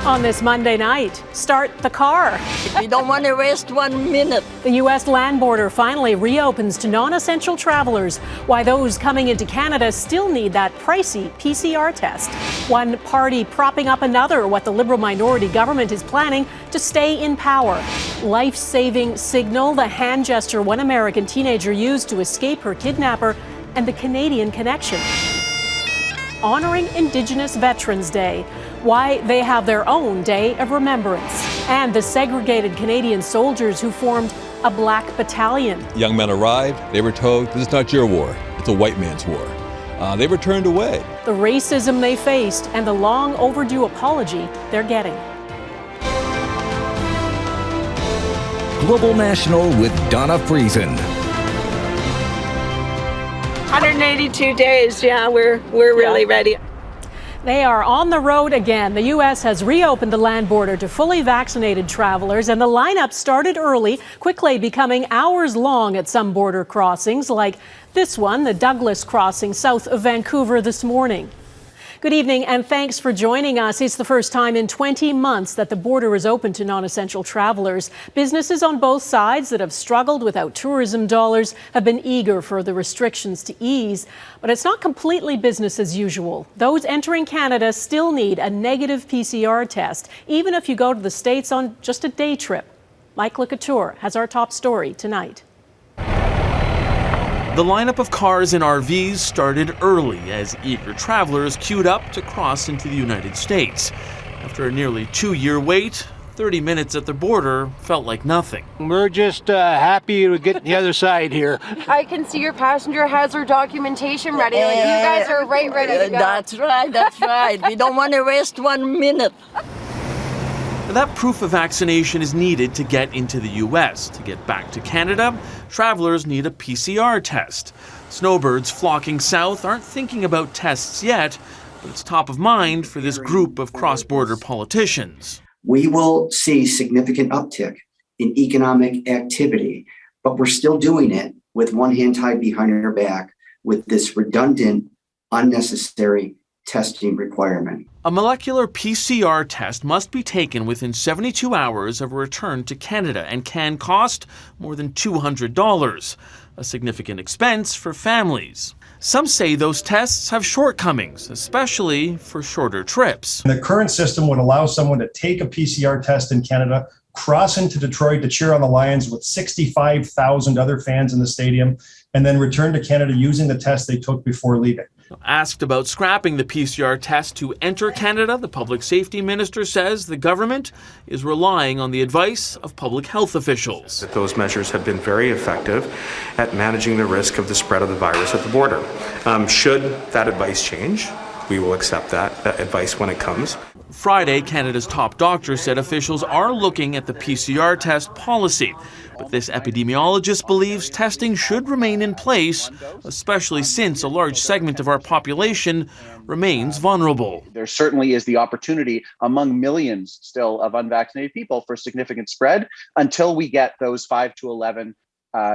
On this Monday night, start the car. We don't want to waste 1 minute. The U.S. land border finally reopens to non-essential travelers. Why those coming into Canada still need that pricey PCR test. One party propping up another, what the Liberal minority government is planning to stay in power. Life-saving signal, the hand gesture one American teenager used to escape her kidnapper, and the Canadian connection. Honoring Indigenous Veterans Day, why they have their own day of remembrance, and the segregated Canadian soldiers who formed a Black Battalion. Young men arrived, they were told, this is not your war, it's a white man's war. They were turned away. The racism they faced and the long overdue apology they're getting. Global National with Donna Friesen. 182 days, yeah, we're really ready. They are on the road again. The U.S. has reopened the land border to fully vaccinated travelers, and the lineup started early, quickly becoming hours long at some border crossings, like this one, the Douglas crossing south of Vancouver this morning. Good evening, and thanks for joining us. It's the first time in 20 months that the border is open to non-essential travelers. Businesses on both sides that have struggled without tourism dollars have been eager for the restrictions to ease. But it's not completely business as usual. Those entering Canada still need a negative PCR test, even if you go to the States on just a day trip. Mike Le Couteur has our top story tonight. The lineup of cars and RVs started early as eager travelers queued up to cross into the United States. After a nearly 2-year wait, 30 minutes at the border felt like nothing. We're just happy to get the other side here. I can see your passenger has her documentation ready. Like, you guys are ready to go. That's right. We don't want to waste 1 minute. That proof of vaccination is needed to get into the U.S. To get back to Canada, travelers need a PCR test. Snowbirds flocking south aren't thinking about tests yet, but it's top of mind for this group of cross-border politicians. We will see significant uptick in economic activity, but we're still doing it with one hand tied behind our back with this redundant, unnecessary testing requirement. A molecular PCR test must be taken within 72 hours of a return to Canada and can cost more than $200, a significant expense for families. Some say those tests have shortcomings, especially for shorter trips. The current system would allow someone to take a PCR test in Canada, cross into Detroit to cheer on the Lions with 65,000 other fans in the stadium, and then return to Canada using the test they took before leaving. Asked about scrapping the PCR test to enter Canada, the public safety minister says the government is relying on the advice of public health officials. Those measures have been very effective at managing the risk of the spread of the virus at the border. Should that advice change, we will accept that advice when it comes. Friday, Canada's top doctor said officials are looking at the PCR test policy. But this epidemiologist believes testing should remain in place, especially since a large segment of our population remains vulnerable. There certainly is the opportunity among millions still of unvaccinated people for significant spread until we get those 5 to 11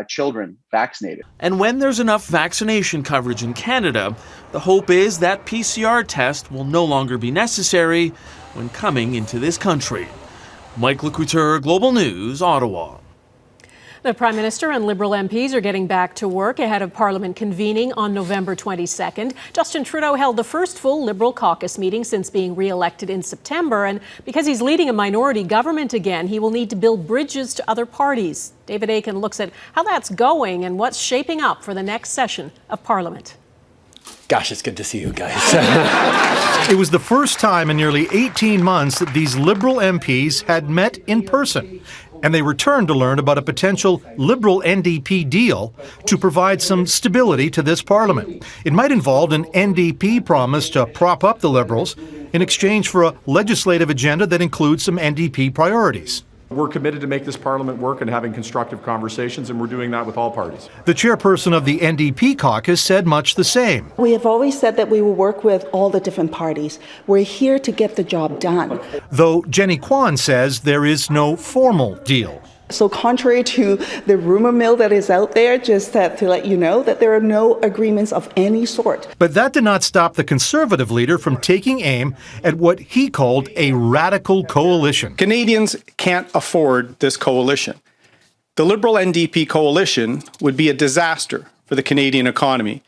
children vaccinated. And when there's enough vaccination coverage in Canada, the hope is that PCR test will no longer be necessary when coming into this country. Mike Le Couteur, Global News, Ottawa. The Prime Minister and Liberal MPs are getting back to work ahead of Parliament convening on November 22nd. Justin Trudeau held the first full Liberal caucus meeting since being re-elected in September, and because he's leading a minority government again, he will need to build bridges to other parties. David Akin looks at how that's going and what's shaping up for the next session of Parliament. Gosh, it's good to see you guys. It was the first time in nearly 18 months that these Liberal MPs had met in person. And they returned to learn about a potential Liberal NDP deal to provide some stability to this Parliament. It might involve an NDP promise to prop up the Liberals in exchange for a legislative agenda that includes some NDP priorities. We're committed to make this Parliament work and having constructive conversations, and we're doing that with all parties. The chairperson of the NDP caucus said much the same. We have always said that we will work with all the different parties. We're here to get the job done. Though Jenny Kwan says there is no formal deal. So contrary to the rumor mill that is out there, just to let you know that there are no agreements of any sort. But that did not stop the Conservative leader from taking aim at what he called a radical coalition. Canadians can't afford this coalition. The Liberal NDP coalition would be a disaster for the Canadian economy.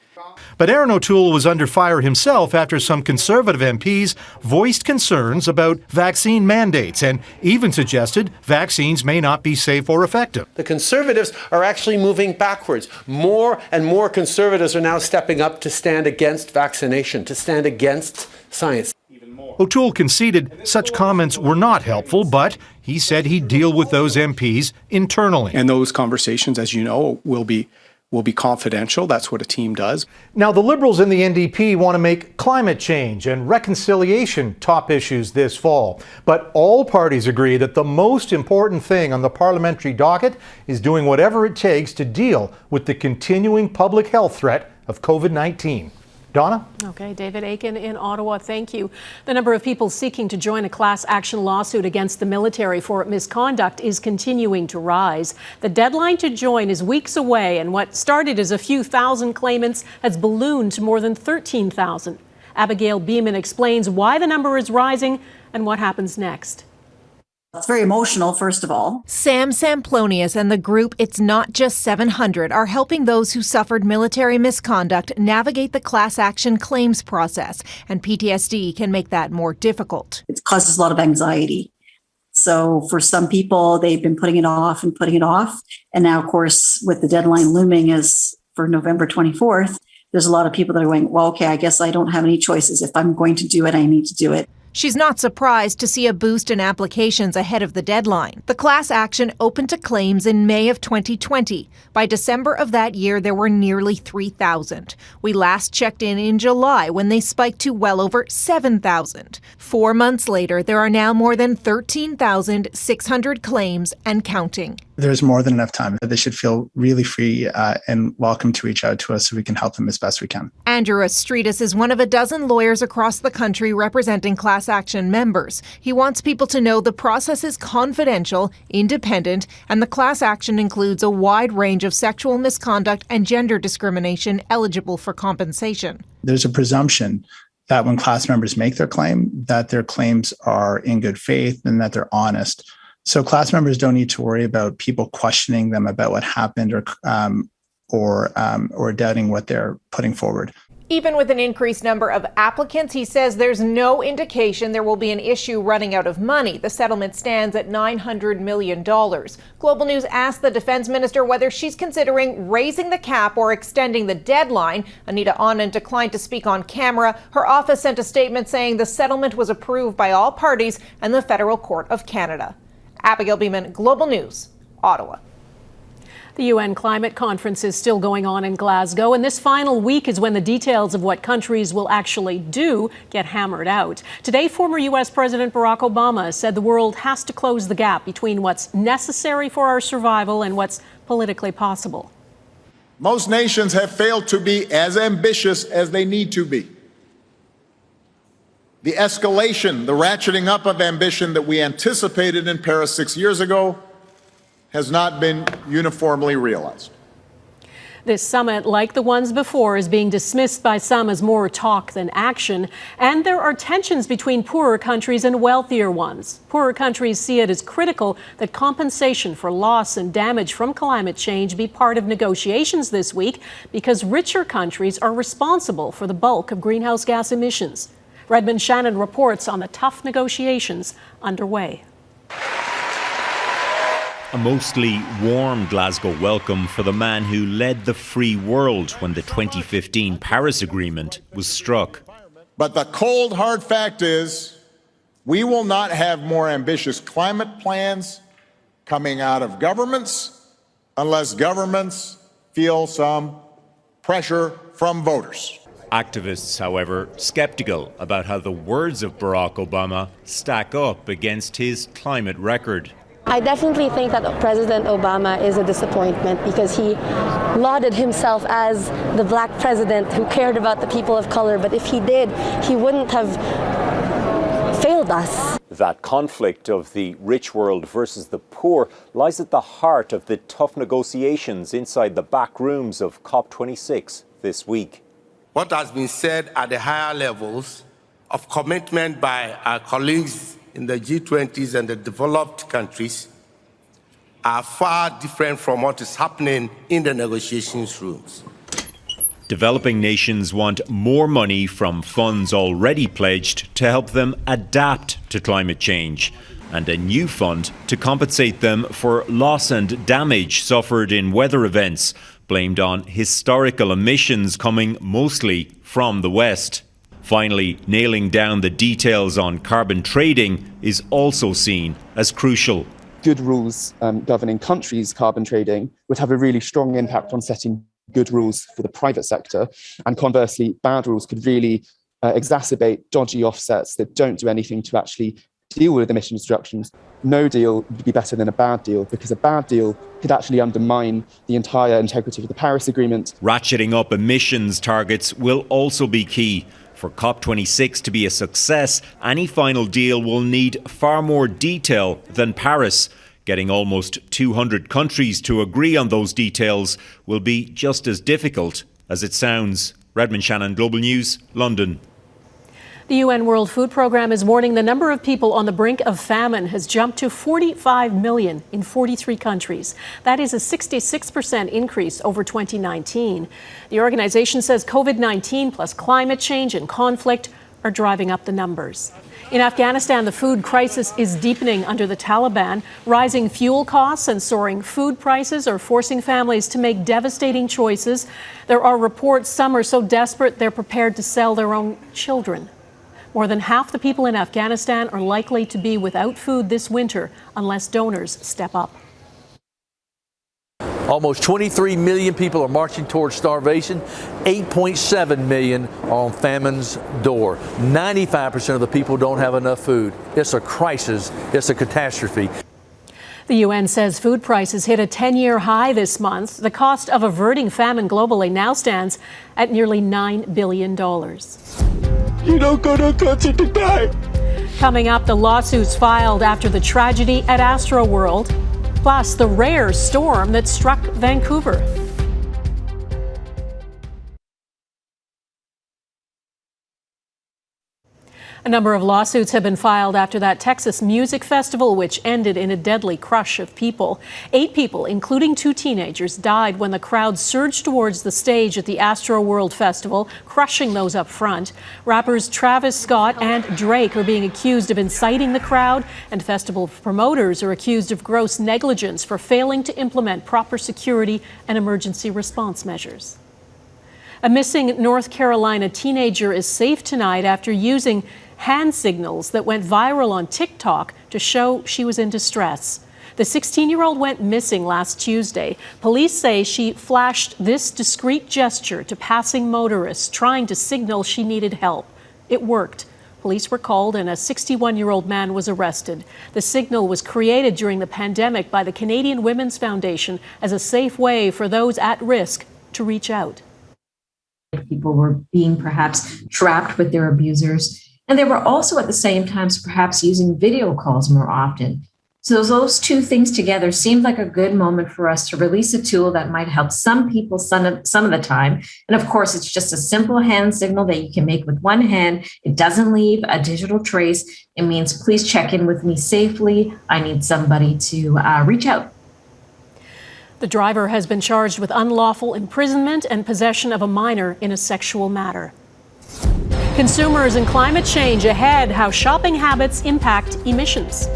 But Erin O'Toole was under fire himself after some Conservative MPs voiced concerns about vaccine mandates and even suggested vaccines may not be safe or effective. The Conservatives are actually moving backwards. More and more Conservatives are now stepping up to stand against vaccination, to stand against science. O'Toole conceded such comments were not helpful, but he said he'd deal with those MPs internally. And those conversations, as you know, will be confidential. That's what a team does. Now, the Liberals in the NDP want to make climate change and reconciliation top issues this fall. But all parties agree that the most important thing on the parliamentary docket is doing whatever it takes to deal with the continuing public health threat of COVID-19. Donna? Okay, David Akin in Ottawa, thank you. The number of people seeking to join a class action lawsuit against the military for misconduct is continuing to rise. The deadline to join is weeks away, and what started as a few thousand claimants has ballooned to more than 13,000. Abigail Bimman explains why the number is rising and what happens next. It's very emotional, first of all. Sam Samplonius and the group It's Not Just 700 are helping those who suffered military misconduct navigate the class action claims process, and PTSD can make that more difficult. It causes a lot of anxiety. So for some people, they've been putting it off and putting it off. And now, of course, with the deadline looming as for November 24th, there's a lot of people that are going, well, okay, I guess I don't have any choices. If I'm going to do it, I need to do it. She's not surprised to see a boost in applications ahead of the deadline. The class action opened to claims in May of 2020. By December of that year, there were nearly 3,000. We last checked in July when they spiked to well over 7,000. 4 months later, there are now more than 13,600 claims and counting. There's more than enough time. They should feel really free and welcome to reach out to us so we can help them as best we can. Andrew Astridis is one of a dozen lawyers across the country representing class action members. He wants people to know the process is confidential, independent, and the class action includes a wide range of sexual misconduct and gender discrimination eligible for compensation. There's a presumption that when class members make their claim, that their claims are in good faith and that they're honest. So class members don't need to worry about people questioning them about what happened or doubting what they're putting forward. Even with an increased number of applicants, he says there's no indication there will be an issue running out of money. The settlement stands at $900 million. Global News asked the defense minister whether she's considering raising the cap or extending the deadline. Anita Anand declined to speak on camera. Her office sent a statement saying the settlement was approved by all parties and the Federal Court of Canada. Abigail Bimman, Global News, Ottawa. The UN climate conference is still going on in Glasgow, and this final week is when the details of what countries will actually do get hammered out. Today, former U.S. President Barack Obama said the world has to close the gap between what's necessary for our survival and what's politically possible. Most nations have failed to be as ambitious as they need to be. The escalation, the ratcheting up of ambition that we anticipated in Paris 6 years ago has not been uniformly realized. This summit, like the ones before, is being dismissed by some as more talk than action. And there are tensions between poorer countries and wealthier ones. Poorer countries see it as critical that compensation for loss and damage from climate change be part of negotiations this week because richer countries are responsible for the bulk of greenhouse gas emissions. Redmond Shannon reports on the tough negotiations underway. A mostly warm Glasgow welcome for the man who led the free world when the 2015 Paris Agreement was struck. But the cold, hard fact is, we will not have more ambitious climate plans coming out of governments unless governments feel some pressure from voters. Activists, however, skeptical about how the words of Barack Obama stack up against his climate record. I definitely think that President Obama is a disappointment because he lauded himself as the black president who cared about the people of color. But if he did, he wouldn't have failed failed us. That conflict of the rich world versus the poor lies at the heart of the tough negotiations inside the back rooms of COP26 this week. What has been said at the higher levels of commitment by our colleagues in the G20s and the developed countries are far different from what is happening in the negotiations rooms. Developing nations want more money from funds already pledged to help them adapt to climate change, and a new fund to compensate them for loss and damage suffered in weather events, blamed on historical emissions coming mostly from the West. Finally, nailing down the details on carbon trading is also seen as crucial. Good rules governing countries' carbon trading would have a really strong impact on setting good rules for the private sector, and conversely, bad rules could really exacerbate dodgy offsets that don't do anything to actually deal with emissions reductions. No deal would be better than a bad deal, because a bad deal could actually undermine the entire integrity of the Paris Agreement. Ratcheting up emissions targets will also be key. For COP26 to be a success, any final deal will need far more detail than Paris. Getting almost 200 countries to agree on those details will be just as difficult as it sounds. Redmond Shannon, Global News, London. The UN World Food Programme is warning the number of people on the brink of famine has jumped to 45 million in 43 countries. That is a 66% increase over 2019. The organization says COVID-19 plus climate change and conflict are driving up the numbers. In Afghanistan, the food crisis is deepening under the Taliban. Rising fuel costs and soaring food prices are forcing families to make devastating choices. There are reports some are so desperate they're prepared to sell their own children. More than half the people in Afghanistan are likely to be without food this winter unless donors step up. Almost 23 million people are marching towards starvation. 8.7 million are on famine's door. 95% of the people don't have enough food. It's a crisis. It's a catastrophe. The UN says food prices hit a 10-year high this month. The cost of averting famine globally now stands at nearly $9 billion. You don't go to a country to die. Coming up, the lawsuits filed after the tragedy at Astroworld, plus the rare storm that struck Vancouver. A number of lawsuits have been filed after that Texas music festival, which ended in a deadly crush of people. 8 people, including 2 teenagers, died when the crowd surged towards the stage at the Astroworld Festival, crushing those up front. Rappers Travis Scott and Drake are being accused of inciting the crowd, and festival promoters are accused of gross negligence for failing to implement proper security and emergency response measures. A missing North Carolina teenager is safe tonight after using hand signals that went viral on TikTok to show she was in distress. The 16-year-old went missing last Tuesday. Police say she flashed this discreet gesture to passing motorists, trying to signal she needed help. It worked. Police were called and a 61-year-old man was arrested. The signal was created during the pandemic by the Canadian Women's Foundation as a safe way for those at risk to reach out. People were being perhaps trapped with their abusers, and they were also at the same time perhaps using video calls more often. So those two things together seemed like a good moment for us to release a tool that might help some people some of the time. And of course, it's just a simple hand signal that you can make with one hand. It doesn't leave a digital trace. It means, please check in with me safely. I need somebody to reach out. The driver has been charged with unlawful imprisonment and possession of a minor in a sexual matter. Consumers and climate change ahead, how shopping habits impact emissions.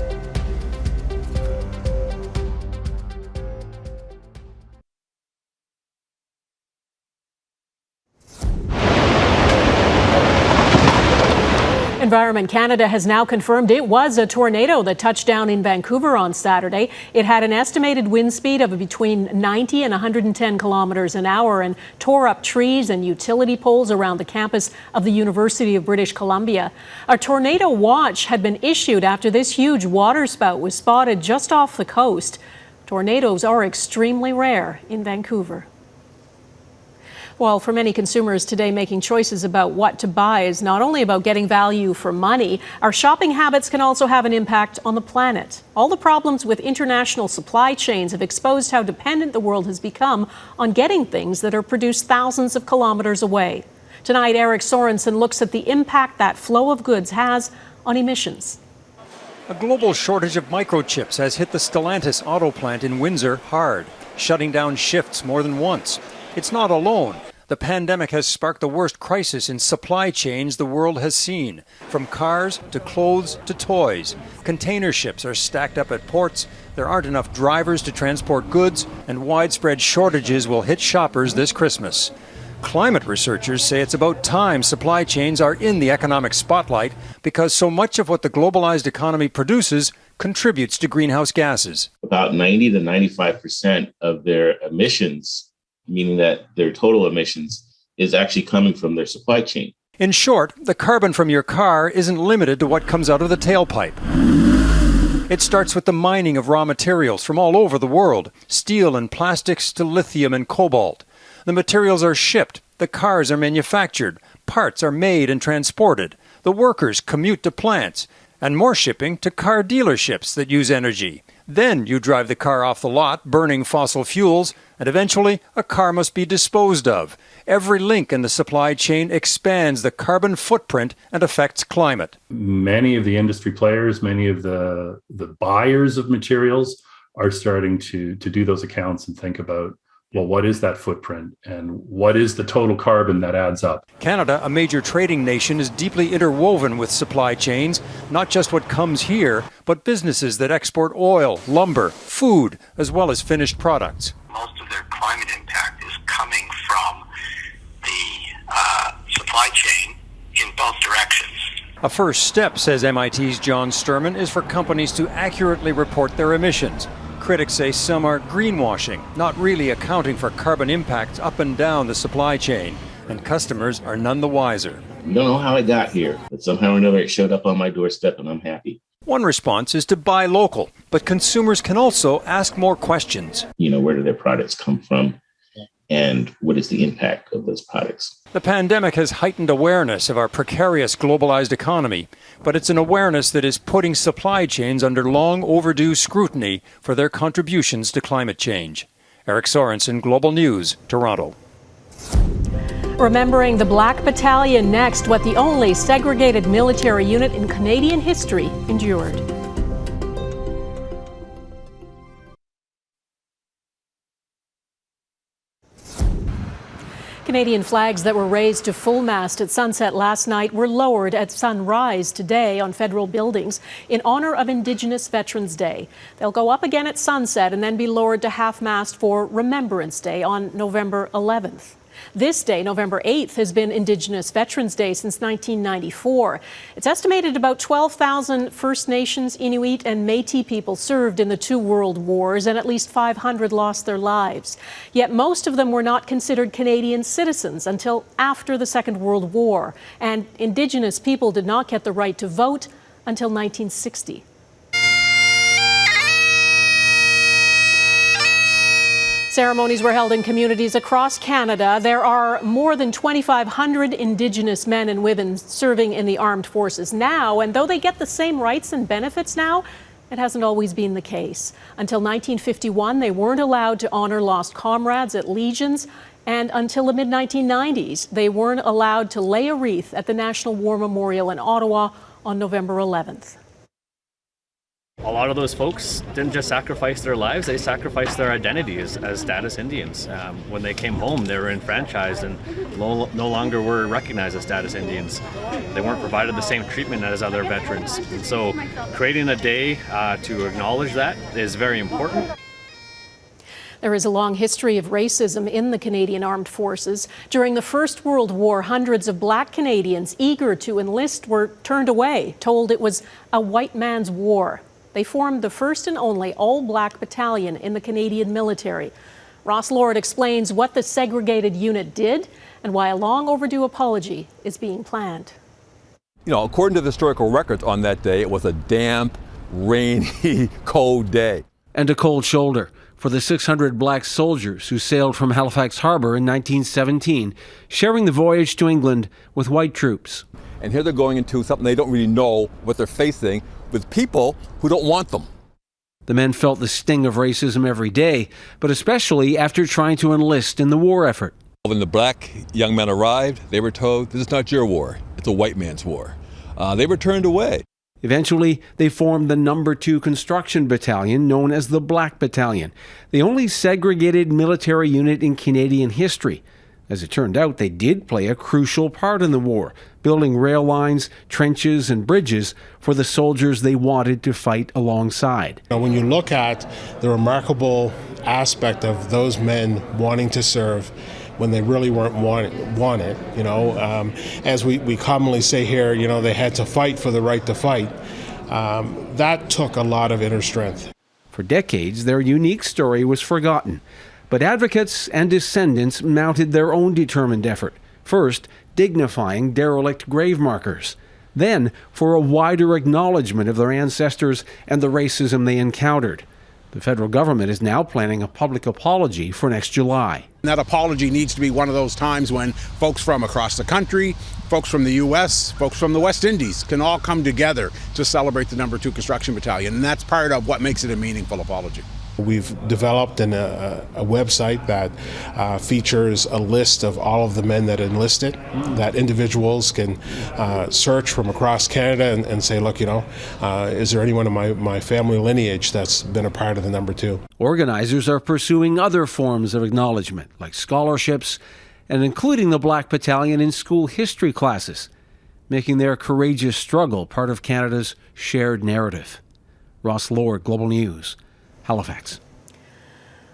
Environment Canada has now confirmed it was a tornado that touched down in Vancouver on Saturday. It had an estimated wind speed of between 90 and 110 kilometers an hour and tore up trees and utility poles around the campus of the University of British Columbia. A tornado watch had been issued after this huge waterspout was spotted just off the coast. Tornadoes are extremely rare in Vancouver. Well, for many consumers today, making choices about what to buy is not only about getting value for money. Our shopping habits can also have an impact on the planet. All the problems with international supply chains have exposed how dependent the world has become on getting things that are produced thousands of kilometers away. Tonight, Eric Sorensen looks at the impact that flow of goods has on emissions. A global shortage of microchips has hit the Stellantis auto plant in Windsor hard, shutting down shifts more than once. It's not alone. The pandemic has sparked the worst crisis in supply chains the world has seen. From cars to clothes to toys. Container ships are stacked up at ports. There aren't enough drivers to transport goods, and widespread shortages will hit shoppers this Christmas. Climate researchers say it's about time supply chains are in the economic spotlight because so much of what the globalized economy produces contributes to greenhouse gases. About 90 to 95% of their emissions, meaning that their total emissions, is actually coming from their supply chain. In short, the carbon from your car isn't limited to what comes out of the tailpipe. It starts with the mining of raw materials from all over the world, steel and plastics to lithium and cobalt. The materials are shipped, the cars are manufactured, parts are made and transported, the workers commute to plants, and more shipping to car dealerships that use energy. Then you drive the car off the lot, burning fossil fuels, and eventually a car must be disposed of. Every link in the supply chain expands the carbon footprint and affects climate. Many of the industry players, many of the buyers of materials are starting to do those accounts and think about, well, what is that footprint and what is the total carbon that adds up? Canada, a major trading nation, is deeply interwoven with supply chains, not just what comes here, but businesses that export oil, lumber, food, as well as finished products. Most of their climate impact is coming from the supply chain in both directions. A first step, says MIT's John Sturman, is for companies to accurately report their emissions. Critics say some are greenwashing, not really accounting for carbon impacts up and down the supply chain, and customers are none the wiser. I don't know how it got here, but somehow or another it showed up on my doorstep and I'm happy. One response is to buy local, but consumers can also ask more questions. Where do their products come from and what is the impact of those products? The pandemic has heightened awareness of our precarious globalized economy, but it's an awareness that is putting supply chains under long overdue scrutiny for their contributions to climate change. Eric Sorensen, Global News, Toronto. Remembering the Black Battalion next, what the only segregated military unit in Canadian history endured. Canadian flags that were raised to full mast at sunset last night were lowered at sunrise today on federal buildings in honor of Indigenous Veterans Day. They'll go up again at sunset and then be lowered to half mast for Remembrance Day on November 11th. This day, November 8th, has been Indigenous Veterans Day since 1994. It's estimated about 12,000 First Nations, Inuit, and Métis people served in the two world wars, and at least 500 lost their lives. Yet most of them were not considered Canadian citizens until after the Second World War, and Indigenous people did not get the right to vote until 1960. Ceremonies were held in communities across Canada. There are more than 2,500 Indigenous men and women serving in the armed forces now, and though they get the same rights and benefits now, it hasn't always been the case. Until 1951, they weren't allowed to honor lost comrades at legions, and until the mid-1990s, they weren't allowed to lay a wreath at the National War Memorial in Ottawa on November 11th. A lot of those folks didn't just sacrifice their lives, they sacrificed their identities as status Indians. When they came home, they were enfranchised and no longer were recognized as status Indians. They weren't provided the same treatment as other veterans. And so creating a day to acknowledge that is very important. There is a long history of racism in the Canadian Armed Forces. During the First World War, hundreds of Black Canadians eager to enlist were turned away, told it was a white man's war. They formed the first and only all-Black battalion in the Canadian military. Ross Lord explains what the segregated unit did and why a long overdue apology is being planned. According to the historical records on that day, it was a damp, rainy, cold day. And a cold shoulder. for the 600 black soldiers who sailed from Halifax Harbour in 1917, sharing the voyage to England with white troops. And here they're going into something they don't really know what they're facing with people who don't want them. The men felt the sting of racism every day, but especially after trying to enlist in the war effort. When the black young men arrived, they were told, this is not your war, it's a white man's war. They were turned away. Eventually, they formed the No. 2 Construction Battalion, known as the Black Battalion, the only segregated military unit in Canadian history. As it turned out, they did play a crucial part in the war, building rail lines, trenches, and bridges for the soldiers they wanted to fight alongside. When you look at the remarkable aspect of those men wanting to serve when they really weren't wanted, as we commonly say here, they had to fight for the right to fight. That took a lot of inner strength. For decades, their unique story was forgotten. But advocates and descendants mounted their own determined effort. First, dignifying derelict grave markers. Then, for a wider acknowledgement of their ancestors and the racism they encountered. The federal government is now planning a public apology for next July. That apology needs to be one of those times when folks from across the country, folks from the U.S., folks from the West Indies can all come together to celebrate the No. 2 Construction Battalion. And that's part of what makes it a meaningful apology. We've developed a website that features a list of all of the men that enlisted, that individuals can search from across Canada and say, look, is there anyone in my family lineage that's been a part of the No. 2? Organizers are pursuing other forms of acknowledgement, like scholarships, and including the Black Battalion in school history classes, making their courageous struggle part of Canada's shared narrative. Ross Lord, Global News, Halifax.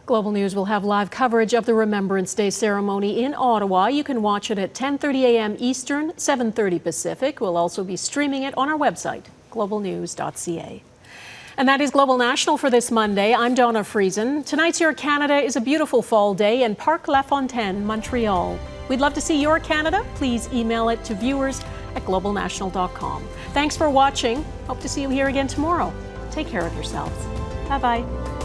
Global News will have live coverage of the Remembrance Day ceremony in Ottawa. You can watch it at 10:30 a.m. Eastern, 7:30 Pacific. We'll also be streaming it on our website, globalnews.ca. And that is Global National for this Monday. I'm Donna Friesen. Tonight's Your Canada is a beautiful fall day in Parc La Fontaine, Montreal. We'd love to see your Canada. Please email it to viewers@globalnational.com. Thanks for watching. Hope to see you here again tomorrow. Take care of yourselves. Bye-bye.